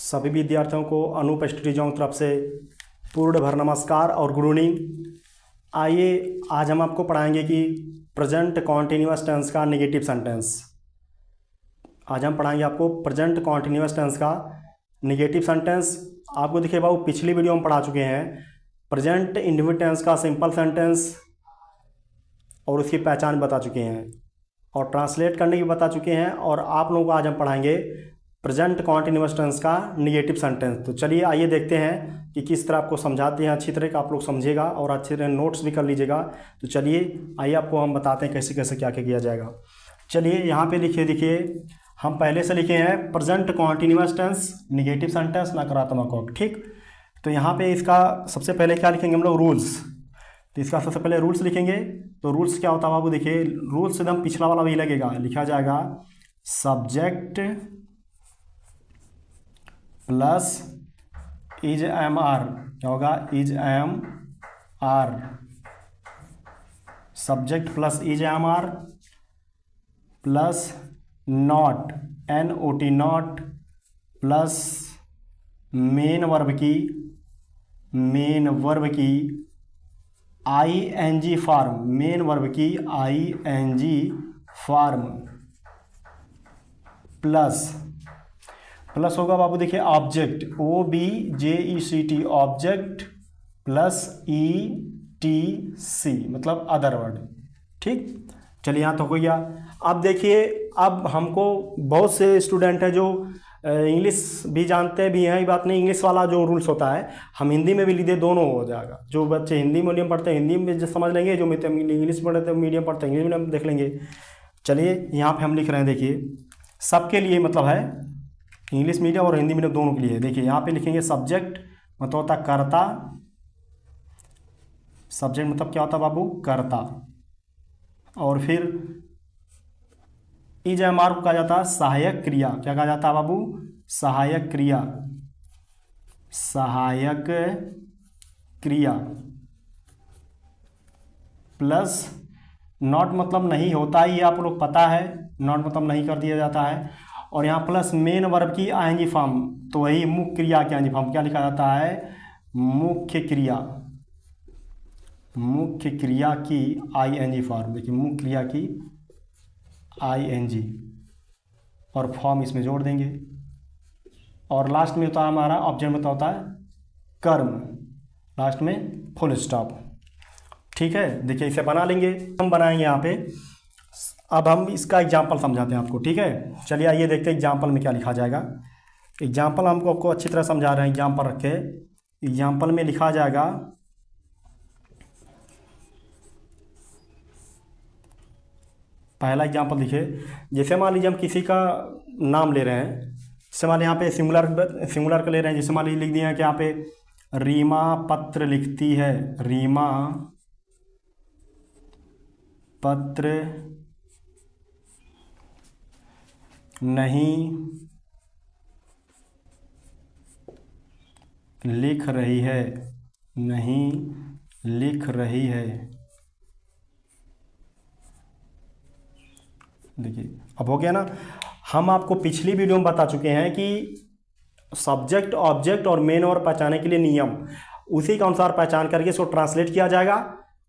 सभी विद्यार्थियों को अनूप स्टडीजों की तरफ से पूर्ण भर नमस्कार और गुड इवनिंग। आइए आज हम आपको पढ़ाएंगे कि प्रेजेंट कॉन्टिन्यूअस टेंस का नेगेटिव सेंटेंस। आज हम पढ़ाएंगे आपको प्रेजेंट कॉन्टिन्यूअस टेंस का नेगेटिव सेंटेंस। आपको देखिए बाबू पिछली वीडियो में पढ़ा चुके हैं प्रेजेंट इंडेफिनिट टेंस का सिंपल सेंटेंस और उसकी पहचान बता चुके हैं और ट्रांसलेट करने की बता चुके हैं। और आप लोगों को आज हम पढ़ाएंगे प्रेजेंट कॉन्टिन्यूअस टेंस का नेगेटिव सेंटेंस। तो चलिए आइए देखते हैं कि किस तरह आपको समझाते हैं, अच्छी तरह का आप लोग समझिएगा और अच्छी तरह नोट्स भी कर लीजिएगा। तो चलिए आइए आपको हम बताते हैं कैसे कैसे क्या क्या किया जाएगा। चलिए यहाँ पे लिखिए, देखिए हम पहले से लिखे हैं present continuous tense negative sentence नकारात्मक अर्थ, ठीक। तो यहाँ पे इसका सबसे पहले क्या लिखेंगे हम लोग, रूल्स। तो इसका सबसे पहले रूल्स लिखेंगे। तो रूल्स क्या होता है बाबू, देखिए रूल्स एकदम पिछला वाला भी लगेगा, लिखा जाएगा subject plus is M R. क्या होगा, is M R, subject plus is M R plus not N O T not plus main verb की I N G form, main verb की I N G form plus होगा बाबू देखिए object O B J E C T, object plus E T C मतलब other word, ठीक। चलिए यहाँ तो हो गया। अब देखिए, अब हमको बहुत से स्टूडेंट हैं जो इंग्लिश भी जानते भी हैं, ये बात नहीं, इंग्लिश वाला जो रूल्स होता है हम हिंदी में भी लिख दे, दोनों हो जाएगा। जो बच्चे हिंदी मीडियम पढ़ते हैं हिंदी में समझ लेंगे, जो इंग्लिश पढ़ते हैं मीडियम पढ़ते हैं इंग्लिश मीडियम देख लेंगे। चलिए यहाँ पे हम लिख रहे हैं, देखिए सबके लिए मतलब है, इंग्लिश मीडियम और हिंदी मीडियम दोनों के लिए। देखिए यहाँ पे लिखेंगे सब्जेक्ट मतलब होता है कर्ता, सब्जेक्ट मतलब क्या होता है बाबू, कर्ता। और फिर इज एम आर को कहा जाता है सहायक क्रिया। क्या कहा जाता है बाबू, सहायक क्रिया, सहायक क्रिया। प्लस नॉट मतलब नहीं होता ही, आप लोग पता है, नॉट मतलब नहीं कर दिया जाता है। और यहाँ प्लस मेन वर्ब की आईएनजी फॉर्म, तो वही मुख्य क्रिया की आईएनजी फॉर्म क्या लिखा जाता है, मुख्य क्रिया, मुख्य क्रिया की आईएनजी फॉर्म। देखिए मुख्य क्रिया की आईएनजी और फॉर्म इसमें जोड़ देंगे। और लास्ट में होता है हमारा ऑब्जेक्ट में होता है कर्म, लास्ट में फुल स्टॉप, ठीक है। देखिए इसे बना लेंगे, हम बनाएंगे यहाँ पे। अब हम इसका एग्जाम्पल समझाते हैं आपको, ठीक है। चलिए आइए देखते हैं एग्जाम्पल में क्या लिखा जाएगा। एग्जाम्पल हमको आपको अच्छी तरह समझा रहे हैं, एग्जाम्पल रखे। एग्जाम्पल में लिखा जाएगा पहला एग्जाम्पल देखिए, जैसे मान लीजिए हम किसी का नाम ले रहे हैं, जैसे मान यहाँ पे सिंगुलर का ले रहे हैं। जैसे मान लीजिए लिख दिया है कि यहाँ पे रीमा पत्र लिखती है, रीमा पत्र नहीं लिख रही है, नहीं लिख रही है। देखिए अब हो गया ना। हम आपको पिछली वीडियो में बता चुके हैं कि सब्जेक्ट ऑब्जेक्ट और मेन और पहचानने के लिए नियम, उसी के अनुसार पहचान करके इसको ट्रांसलेट किया जाएगा।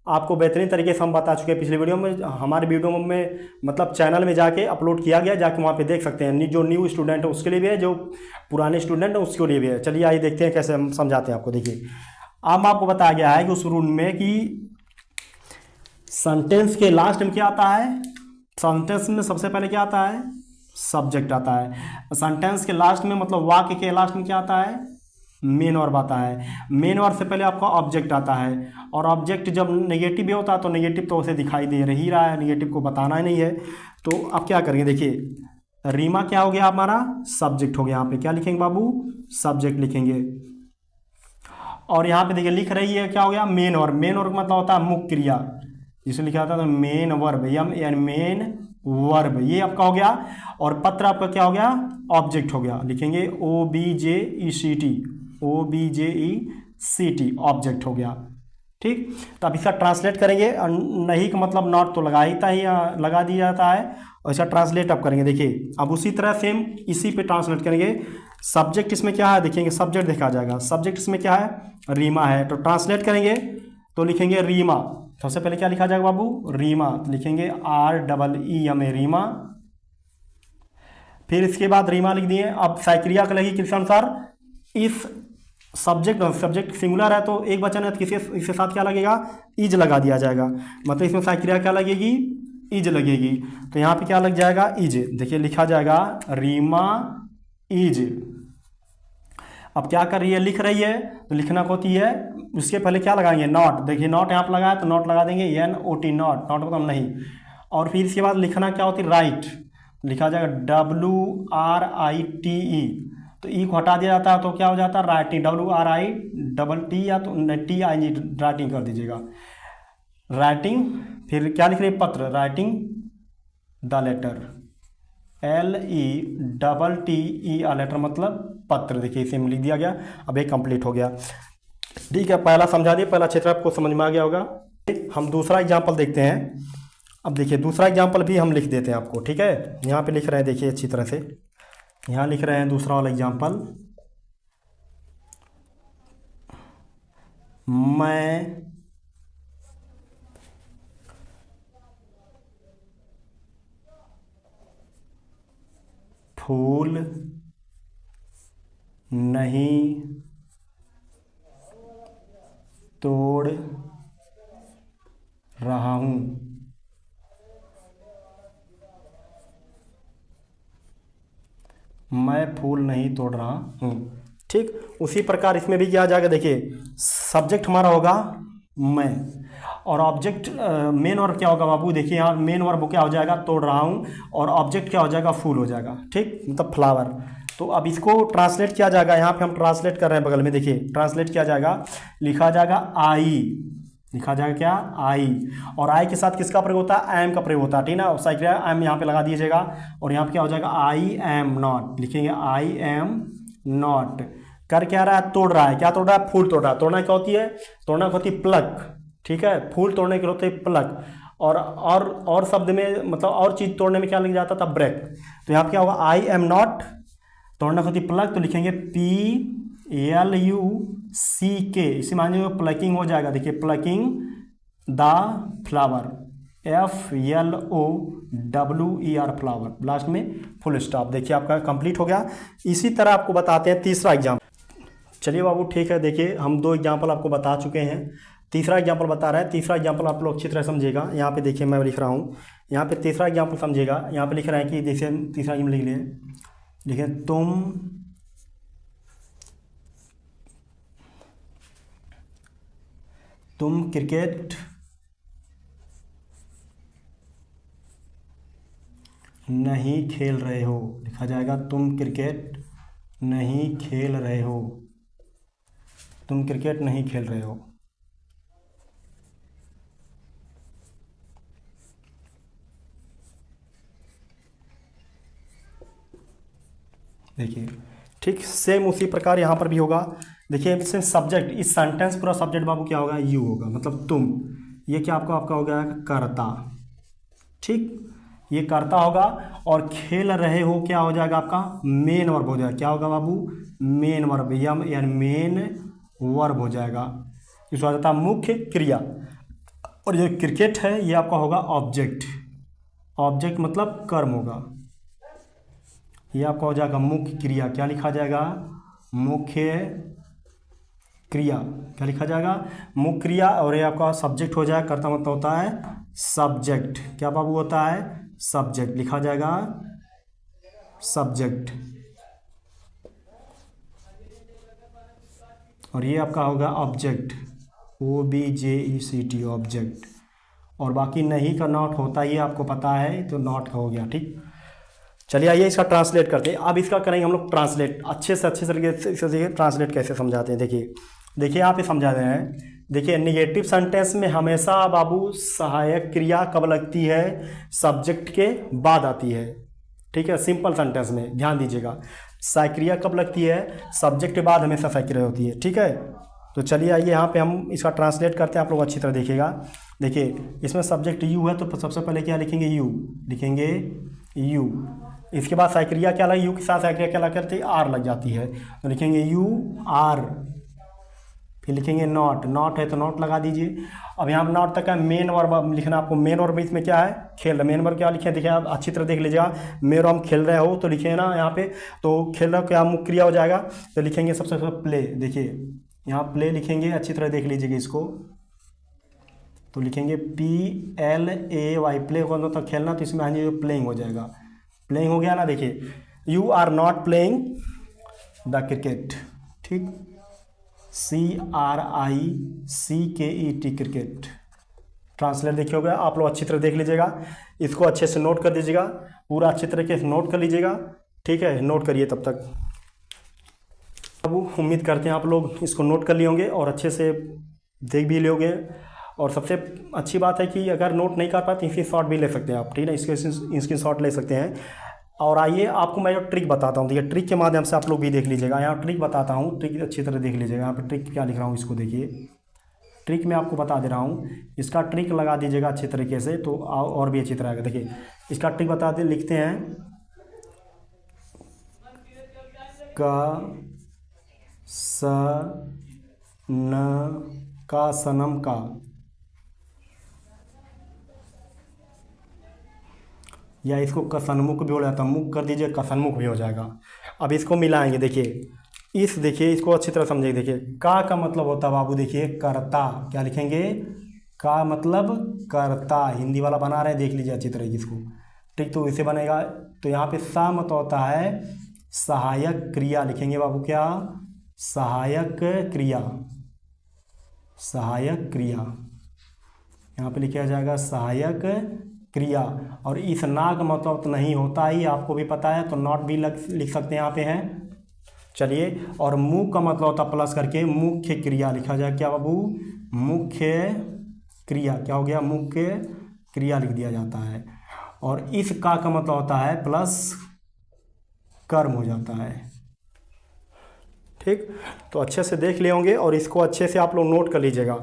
आपको बेहतरीन तरीके से हम बता चुके हैं पिछली वीडियो में, हमारे वीडियो में मतलब चैनल में जाके अपलोड किया गया, जाके वहाँ पे देख सकते हैं। जो न्यू स्टूडेंट है उसके लिए भी है, जो पुराने स्टूडेंट है उसके लिए भी है। चलिए आइए देखते हैं कैसे हम समझाते हैं आपको। देखिए अब आपको बताया गया है कि उस रूल में कि सेंटेंस के लास्ट में क्या आता है, सेंटेंस में सबसे पहले क्या आता है, सब्जेक्ट आता है। सेंटेंस के लास्ट में मतलब वाक्य के लास्ट में क्या आता है, मेन वर्ब आता है। मेन वर्ब से पहले आपका ऑब्जेक्ट आता है। और ऑब्जेक्ट जब नेगेटिव भी होता है तो नेगेटिव तो उसे दिखाई दे ही रहा है, नेगेटिव को बताना ही नहीं है। तो अब क्या करेंगे, देखिए रीमा क्या हो गया हमारा, सब्जेक्ट हो गया। यहाँ पे क्या लिखेंगे बाबू, सब्जेक्ट लिखेंगे। और यहाँ पे देखिए लिख रही है, क्या हो गया, मेन वर्ब। मेन वर्ब मतलब होता है मुख्य क्रिया, जिसे लिखा जाता है मेन वर्ब, मेन वर्ब, ये आपका हो गया। और पत्र आपका क्या हो गया, ऑब्जेक्ट हो गया। लिखेंगे O B J E C T, O B J E C T, object हो गया। ठीक। तो अब इसका ट्रांसलेट करेंगे, नहीं का मतलब नॉट तो लगा दिया जाता है, और इसका ट्रांसलेट अब करेंगे। देखिए अब उसी तरह सेम इसी पे ट्रांसलेट करेंगे। सब्जेक्ट इसमें क्या है देखेंगे, सब्जेक्ट देखा जाएगा, सब्जेक्ट इसमें क्या है, रीमा है, तो ट्रांसलेट करेंगे तो लिखेंगे रीमा। सबसे पहले क्या लिखा जाएगा बाबू, रीमा, तो लिखेंगे REE में रीमा। फिर इसके बाद रीमा लिख दिए। अब साइक्रिया का लगी किस अनुसार, इस सब्जेक्ट सिंगुलर है तो एक वचन है तो किसी इसके साथ क्या लगेगा, इज लगा दिया जाएगा, मतलब इसमें साइक्रिया क्या लगेगी, इज लगेगी। तो यहाँ पे क्या लग जाएगा, इज। देखिए लिखा जाएगा रीमा इज। अब क्या कर रही है, लिख रही है, तो लिखना को होती है, उसके पहले क्या लगाएंगे, नॉट। देखिए नॉट यहाँ पर लगाया तो नॉट लगा देंगे, NOT, नॉट, नॉट मतलब नहीं। और फिर इसके बाद लिखना क्या होती है, राइट, लिखा जाएगा WRITE, तो ई को हटा दिया जाता है तो क्या हो जाता है, राइटिंग, WRITT या तो TING, राइटिंग कर दीजिएगा, राइटिंग। फिर क्या लिख रही है, पत्र, writing the letter, LETTE letter मतलब पत्र। देखिए इसे में लिख दिया गया। अब एक कंप्लीट हो गया। ठीक है, पहला समझा दिया, पहला क्षेत्र आपको समझ में आ गया होगा। हम दूसरा एग्जाम्पल देखते हैं। अब देखिए दूसरा एग्जाम्पल भी हम लिख देते हैं आपको, ठीक है। यहाँ पे लिख रहे हैं, देखिए अच्छी तरह से यहाँ लिख रहे हैं दूसरा वाला एग्जाम्पल, मैं फूल नहीं तोड़ रहा हूँ। मैं फूल नहीं तोड़ रहा हूँ। ठीक, उसी प्रकार इसमें भी किया जाएगा। देखिए सब्जेक्ट हमारा होगा मैं, और ऑब्जेक्ट मेन वर्ब क्या होगा बाबू, देखिए यहाँ मेन वर्ब क्या हो जाएगा, तोड़ रहा हूँ, और ऑब्जेक्ट क्या हो जाएगा, फूल हो जाएगा। ठीक, मतलब फ्लावर। तो अब इसको ट्रांसलेट किया जाएगा, यहाँ पे हम ट्रांसलेट कर रहे हैं बगल में, देखिए ट्रांसलेट किया जाएगा, लिखा जाएगा आई, लिखा जाएगा क्या, आई, और आई के साथ किसका प्रयोग होता है, एम का प्रयोग होता है, ठीक ना। साइक्रिया एम यहाँ पे लगा दीजिएगा, और यहाँ पे क्या हो जाएगा, आई एम नॉट, लिखेंगे आई एम नॉट। कर क्या रहा है, तोड़ रहा है, क्या तोड़ रहा है, फूल तोड़ रहा है। तोड़ना क्या होती है, तोड़ना होती है प्लक, ठीक है, फूल तोड़ने के होते हैं प्लक, और शब्द में मतलब और चीज़ तोड़ने में क्या लग जाता था, ब्रेक। तो यहाँ पे क्या होगा, आई एम नॉट, तोड़ना होती है प्लक, तो लिखेंगे PLUCK, इसी माने में प्लकिंग हो जाएगा। देखिए plucking the flower, FLOWER, flower, last में फुल स्टॉप। देखिए आपका कंप्लीट हो गया। इसी तरह आपको बताते हैं तीसरा एग्जाम्पल। चलिए बाबू ठीक है, देखिए हम दो एग्जाम्पल आपको बता चुके हैं, तीसरा एग्जाम्पल बता रहा है। तीसरा एग्जाम्पल आप लोग अच्छी तरह समझिएगा। यहाँ पे देखिए मैं लिख रहा हूँ, यहाँ पे तीसरा एग्जाम्पल समझिएगा। यहाँ पे लिख रहा है कि जैसे तीसरा एग्जाम्पल लिख लिए, देखिए तुम क्रिकेट नहीं खेल रहे हो, लिखा जाएगा तुम क्रिकेट नहीं खेल रहे हो, तुम क्रिकेट नहीं खेल रहे हो। देखिए ठीक सेम उसी प्रकार यहाँ पर भी होगा। देखिए इसमें सब्जेक्ट, इस सेंटेंस पूरा सब्जेक्ट बाबू क्या होगा, यू होगा, मतलब तुम। ये क्या आपका हो गया कर्ता, ठीक, ये कर्ता होगा। और खेल रहे हो क्या हो जाएगा आपका, मेन वर्ब हो जाएगा। क्या होगा बाबू, मेन वर्ब, यानी मेन वर्ब हो जाएगा। इसको आ जाता है मुख्य क्रिया। और ये क्रिकेट है ये आपका होगा ऑब्जेक्ट, ऑब्जेक्ट मतलब कर्म होगा। ये आपका हो जाएगा मुख्य क्रिया। क्या लिखा जाएगा, मुख्य क्रिया, क्या लिखा जाएगा, मुख्य क्रिया। और ये आपका सब्जेक्ट हो जाएगा, कर्ता मतलब होता है सब्जेक्ट। क्या बाबू होता है, सब्जेक्ट, लिखा जाएगा सब्जेक्ट। और ये आपका होगा ऑब्जेक्ट, OBJECT, ऑब्जेक्ट। और बाकी नहीं का नॉट होता ही आपको पता है, तो नॉट का हो गया। ठीक, चलिए आइए इसका ट्रांसलेट करते हैं। अब इसका करेंगे हम लोग ट्रांसलेट, अच्छे तरीके से ट्रांसलेट कैसे समझाते हैं। देखिए यहाँ पे समझा रहे हैं। देखिए निगेटिव सेंटेंस में हमेशा बाबू सहायक क्रिया कब लगती है, सब्जेक्ट के बाद आती है। ठीक है, सिंपल सेंटेंस में ध्यान दीजिएगा, सहायक क्रिया कब लगती है, सब्जेक्ट के बाद हमेशा सहायक क्रिया होती है। ठीक है, तो चलिए आइए यहाँ पे हम इसका ट्रांसलेट करते हैं, आप लोग अच्छी तरह देखिएगा। देखिए इसमें सब्जेक्ट यू है तो सबसे पहले क्या लिखेंगे, यू लिखेंगे, यू। इसके बाद साइक्रिया क्या लगे, यू के साथ साइक्रिया क्या लग करती है, आर लग जाती है, तो लिखेंगे यू आर। फिर लिखेंगे नॉट, नॉट है तो नॉट लगा दीजिए। अब यहाँ नॉट तक है, मेन वर्ब लिखना आपको। मेन वर्ब इसमें क्या है, खेल रहे। मेन वर्ब क्या लिखे, देखिए आप अच्छी तरह देख लीजिएगा। मेन वर्ब खेल रहे हो तो लिखिए ना यहाँ पे, तो खेल रहे हो क्या मुख्य क्रिया हो जाएगा, तो लिखेंगे सबसे पहले प्ले। देखिए यहाँ प्ले लिखेंगे, अच्छी तरह देख लीजिएगा इसको, तो लिखेंगे PLAY, प्ले को मतलब खेलना, तो इसमें आएंगे प्लेइंग हो जाएगा। प्लेइंग हो गया ना। देखिए you are not playing the cricket, ठीक, CRICKET क्रिकेट। ट्रांसलेट देखिए हो गया। आप लोग अच्छी तरह देख लीजिएगा, इसको अच्छे से नोट कर दीजिएगा, पूरा अच्छे तरीके से नोट कर लीजिएगा, ठीक है, नोट करिए तब तक। अब उम्मीद करते हैं आप लोग इसको नोट कर लिए होंगे और अच्छे से देख भी लोगे। और सबसे अच्छी बात है कि अगर नोट नहीं कर पाते इसकी शॉट भी ले सकते हैं आप, ठीक है, इसकी शॉट ले सकते हैं। और आइए आपको मैं जो ट्रिक बताता हूँ, देखिए ट्रिक के माध्यम से आप लोग भी देख लीजिएगा। यहाँ ट्रिक बताता हूँ, ट्रिक अच्छी तरह देख लीजिएगा। यहाँ पर ट्रिक क्या लिख रहा हूँ इसको देखिए, ट्रिक मैं आपको बता दे रहा हूँ, इसका ट्रिक लगा दीजिएगा अच्छी तरीके से, तो और भी अच्छी तरह आएगा। देखिए इसका ट्रिक बता दे, लिखते हैं क स न का सनम का, या इसको कसनमुख भी हो जाता है, मुख कर दीजिए कसनमुख भी हो जाएगा। अब इसको मिलाएंगे, देखिए देखिए इसको अच्छी तरह समझिए। देखिए का मतलब होता है बाबू, देखिए कर्ता। क्या लिखेंगे, का मतलब कर्ता, हिंदी वाला बना रहे हैं, देख लीजिए अच्छी तरह इसको, ठीक, तो इसे बनेगा। तो यहाँ पे सा मतलब होता है सहायक क्रिया, लिखेंगे बाबू क्या, सहायक क्रिया, सहायक क्रिया, यहाँ पे लिखा जाएगा सहायक क्रिया। और इस ना का मतलब तो नहीं होता ही, आपको भी पता है, तो नॉट भी लिख सकते हैं यहाँ पे है। चलिए, और मुख का मतलब होता प्लस करके मुख्य क्रिया, लिखा जाए क्या बाबू, मुख्य क्रिया। क्या हो गया, मुख्य क्रिया लिख दिया जाता है। और इस का मतलब होता है प्लस कर्म हो जाता है, ठीक। तो अच्छे से देख लिए होंगे और इसको अच्छे से आप लोग नोट कर लीजिएगा,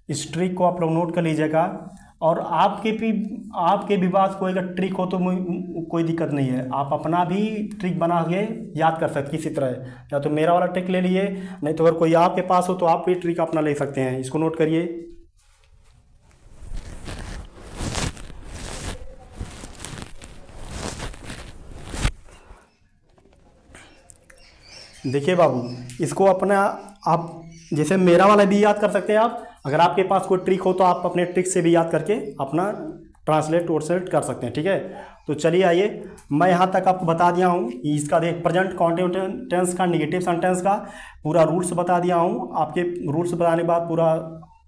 इस ट्रिक को आप लोग नोट कर लीजिएगा। और आपके भी बात कोई अगर ट्रिक हो तो कोई दिक्कत नहीं है, आप अपना भी ट्रिक बना के याद कर सकते किसी तरह, या तो मेरा वाला ट्रिक ले लिए, नहीं तो अगर कोई आपके पास हो तो आप भी ट्रिक अपना ले सकते हैं। इसको नोट करिए। देखिए बाबू, इसको अपना आप जैसे मेरा वाला भी याद कर सकते हैं आप, अगर आपके पास कोई ट्रिक हो तो आप अपने ट्रिक से भी याद करके अपना ट्रांसलेट कर सकते हैं, ठीक है। तो चलिए आइए, मैं यहाँ तक आपको बता दिया हूँ इसका, देख प्रेजेंट कॉन्टिन्यूस टेंस का, नेगेटिव सेंटेंस का पूरा रूल्स बता दिया हूँ। आपके रूल्स बताने के बाद पूरा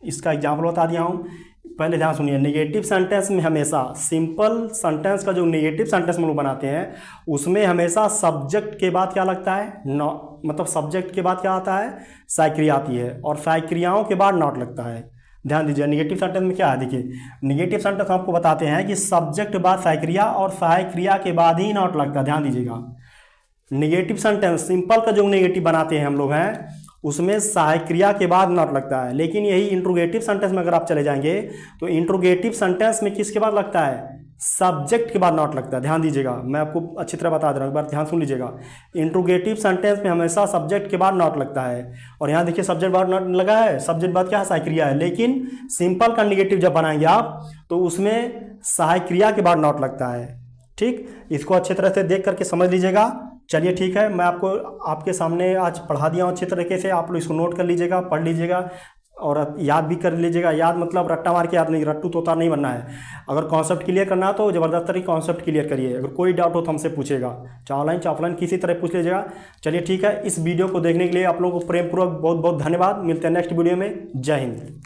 इसका एग्जाम्पल बता दिया हूँ। पहले ध्यान सुनिए, नेगेटिव सेंटेंस में हमेशा, सिंपल सेंटेंस का जो नेगेटिव सेंटेंस हम लोग बनाते हैं उसमें हमेशा सब्जेक्ट के बाद क्या लगता है, मतलब सब्जेक्ट के बाद क्या आता है, साइक्रिया आती है, और साइक्रियाओं के बाद नॉट लगता है। ध्यान दीजिए, नेगेटिव सेंटेंस में क्या है, देखिए नेगेटिव सेंटेंस आपको बताते हैं कि सब्जेक्ट के बाद साइक्रिया और साइक्रिया के बाद ही नॉट लगता है। ध्यान दीजिएगा, नेगेटिव सेंटेंस सिंपल का जो नेगेटिव बनाते हैं हम लोग हैं उसमें सहायक क्रिया के बाद नॉट लगता है, लेकिन यही इंट्रोगेटिव सेंटेंस में अगर आप चले जाएंगे तो इंट्रोगेटिव सेंटेंस में किसके बाद लगता है, सब्जेक्ट के बाद नॉट लगता है। ध्यान दीजिएगा, मैं आपको अच्छी तरह बता दे रहा हूँ, एक बार ध्यान सुन लीजिएगा। इंट्रोगेटिव सेंटेंस में हमेशा सब्जेक्ट के बाद नॉट लगता है, और यहाँ देखिए सब्जेक्ट बाद नॉट लगा है, सब्जेक्ट बाद क्या है, सहायक क्रिया है। लेकिन सिंपल का नेगेटिव जब बनाएंगे आप तो उसमें सहायक क्रिया के बाद नॉट लगता है, ठीक। इसको अच्छे तरह से देख करके समझ लीजिएगा। चलिए ठीक है, मैं आपको आपके सामने आज पढ़ा दिया हूँ अच्छे तरीके से, आप लोग इसको नोट कर लीजिएगा, पढ़ लीजिएगा और याद भी कर लीजिएगा। याद मतलब रट्टा मार के याद नहीं, रट्टू तोता नहीं बनना है। अगर कॉन्सेप्ट क्लियर करना तो ज़बरदस्त तरीके कॉन्सेप्ट क्लियर करिए। अगर कोई डाउट हो तो हमसे पूछेगा, चाहे ऑनलाइन चाहे ऑफलाइन किसी तरह पूछ लीजिएगा। चलिए ठीक है, इस वीडियो को देखने के लिए आप लोगों को प्रेमपूर्वक बहुत बहुत धन्यवाद। मिलते हैं नेक्स्ट वीडियो में। जय हिंद।